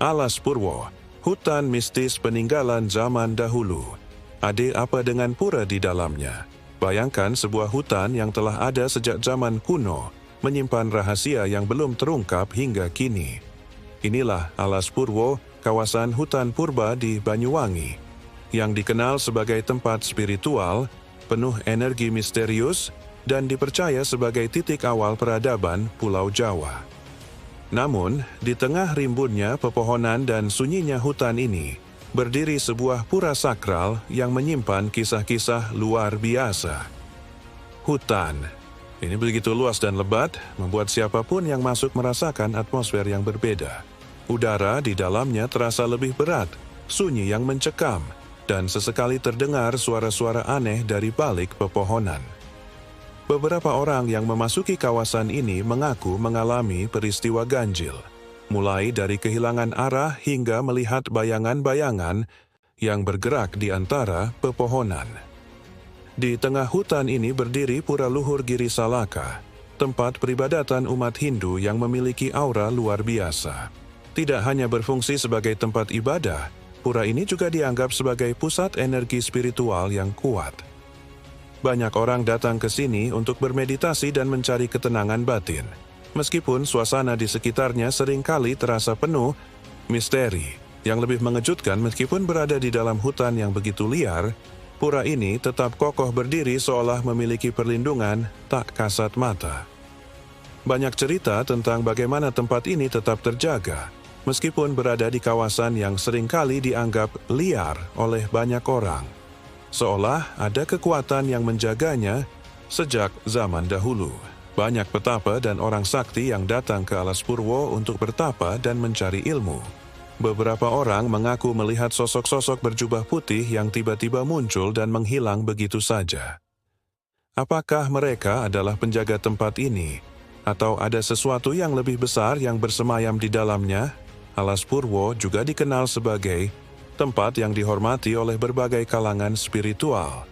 Alas Purwo, hutan mistis peninggalan zaman dahulu. Ada apa dengan pura di dalamnya? Bayangkan sebuah hutan yang telah ada sejak zaman kuno, menyimpan rahasia yang belum terungkap hingga kini. Inilah Alas Purwo, kawasan hutan purba di Banyuwangi, yang dikenal sebagai tempat spiritual, penuh energi misterius, dan dipercaya sebagai titik awal peradaban Pulau Jawa. Namun, di tengah rimbunnya pepohonan dan sunyinya hutan ini, berdiri sebuah pura sakral yang menyimpan kisah-kisah luar biasa. Hutan. Ini begitu luas dan lebat, membuat siapapun yang masuk merasakan atmosfer yang berbeda. Udara di dalamnya terasa lebih berat, sunyi yang mencekam, dan sesekali terdengar suara-suara aneh dari balik pepohonan. Beberapa orang yang memasuki kawasan ini mengaku mengalami peristiwa ganjil, mulai dari kehilangan arah hingga melihat bayangan-bayangan yang bergerak di antara pepohonan. Di tengah hutan ini berdiri Pura Luhur Giri Salaka, tempat peribadatan umat Hindu yang memiliki aura luar biasa. Tidak hanya berfungsi sebagai tempat ibadah, pura ini juga dianggap sebagai pusat energi spiritual yang kuat. Banyak orang datang ke sini untuk bermeditasi dan mencari ketenangan batin. Meskipun suasana di sekitarnya seringkali terasa penuh misteri. Yang lebih mengejutkan, meskipun berada di dalam hutan yang begitu liar, pura ini tetap kokoh berdiri seolah memiliki perlindungan tak kasat mata. Banyak cerita tentang bagaimana tempat ini tetap terjaga, meskipun berada di kawasan yang seringkali dianggap liar oleh banyak orang. Seolah ada kekuatan yang menjaganya sejak zaman dahulu. Banyak petapa dan orang sakti yang datang ke Alas Purwo untuk bertapa dan mencari ilmu. Beberapa orang mengaku melihat sosok-sosok berjubah putih yang tiba-tiba muncul dan menghilang begitu saja. Apakah mereka adalah penjaga tempat ini? Atau ada sesuatu yang lebih besar yang bersemayam di dalamnya? Alas Purwo juga dikenal sebagai tempat yang dihormati oleh berbagai kalangan spiritual.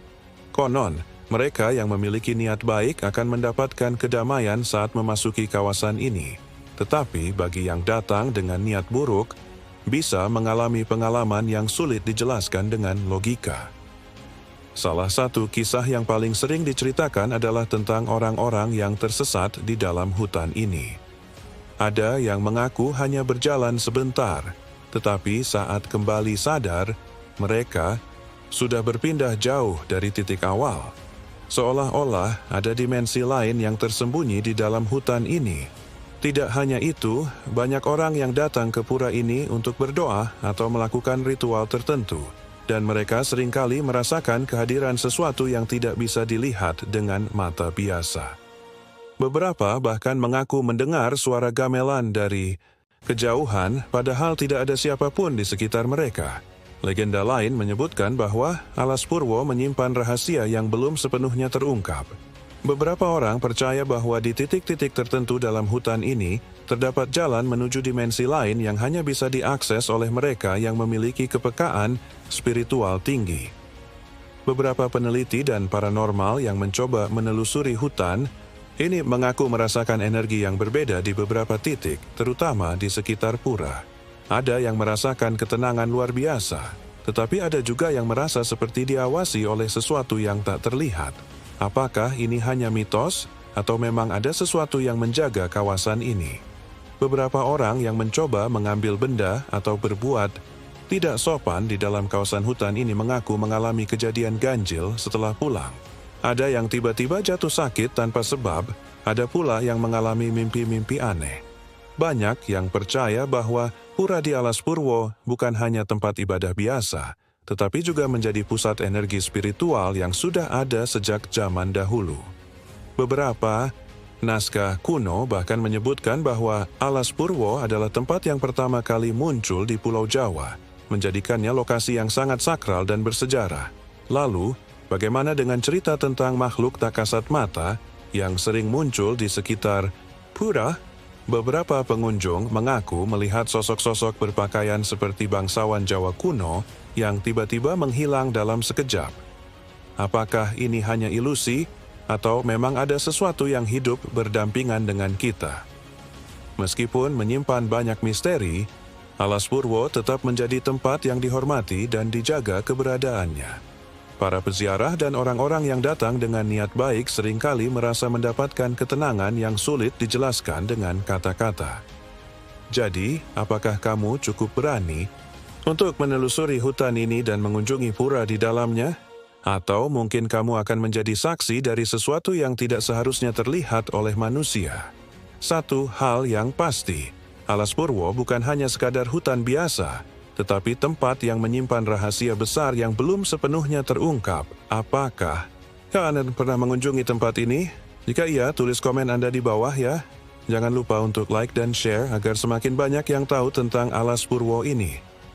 Konon, mereka yang memiliki niat baik akan mendapatkan kedamaian saat memasuki kawasan ini. Tetapi bagi yang datang dengan niat buruk, bisa mengalami pengalaman yang sulit dijelaskan dengan logika. Salah satu kisah yang paling sering diceritakan adalah tentang orang-orang yang tersesat di dalam hutan ini. Ada yang mengaku hanya berjalan sebentar, tetapi saat kembali sadar, mereka sudah berpindah jauh dari titik awal. Seolah-olah ada dimensi lain yang tersembunyi di dalam hutan ini. Tidak hanya itu, banyak orang yang datang ke pura ini untuk berdoa atau melakukan ritual tertentu, dan mereka seringkali merasakan kehadiran sesuatu yang tidak bisa dilihat dengan mata biasa. Beberapa bahkan mengaku mendengar suara gamelan dari kejauhan, padahal tidak ada siapapun di sekitar mereka. Legenda lain menyebutkan bahwa Alas Purwo menyimpan rahasia yang belum sepenuhnya terungkap. Beberapa orang percaya bahwa di titik-titik tertentu dalam hutan ini, terdapat jalan menuju dimensi lain yang hanya bisa diakses oleh mereka yang memiliki kepekaan spiritual tinggi. Beberapa peneliti dan paranormal yang mencoba menelusuri hutan ini mengaku merasakan energi yang berbeda di beberapa titik, terutama di sekitar pura. Ada yang merasakan ketenangan luar biasa, tetapi ada juga yang merasa seperti diawasi oleh sesuatu yang tak terlihat. Apakah ini hanya mitos, atau memang ada sesuatu yang menjaga kawasan ini? Beberapa orang yang mencoba mengambil benda atau berbuat tidak sopan di dalam kawasan hutan ini mengaku mengalami kejadian ganjil setelah pulang. Ada yang tiba-tiba jatuh sakit tanpa sebab, ada pula yang mengalami mimpi-mimpi aneh. Banyak yang percaya bahwa pura di Alas Purwo bukan hanya tempat ibadah biasa, tetapi juga menjadi pusat energi spiritual yang sudah ada sejak zaman dahulu. Beberapa naskah kuno bahkan menyebutkan bahwa Alas Purwo adalah tempat yang pertama kali muncul di Pulau Jawa, menjadikannya lokasi yang sangat sakral dan bersejarah. Lalu, bagaimana dengan cerita tentang makhluk tak kasat mata yang sering muncul di sekitar pura? Beberapa pengunjung mengaku melihat sosok-sosok berpakaian seperti bangsawan Jawa kuno yang tiba-tiba menghilang dalam sekejap. Apakah ini hanya ilusi, atau memang ada sesuatu yang hidup berdampingan dengan kita? Meskipun menyimpan banyak misteri, Alas Purwo tetap menjadi tempat yang dihormati dan dijaga keberadaannya. Para peziarah dan orang-orang yang datang dengan niat baik seringkali merasa mendapatkan ketenangan yang sulit dijelaskan dengan kata-kata. Jadi, apakah kamu cukup berani untuk menelusuri hutan ini dan mengunjungi pura di dalamnya? Atau mungkin kamu akan menjadi saksi dari sesuatu yang tidak seharusnya terlihat oleh manusia? Satu hal yang pasti, Alas Purwo bukan hanya sekadar hutan biasa, tetapi tempat yang menyimpan rahasia besar yang belum sepenuhnya terungkap. Apakah kalian pernah mengunjungi tempat ini? Jika iya, tulis komen Anda di bawah ya. Jangan lupa untuk like dan share agar semakin banyak yang tahu tentang Alas Purwo ini.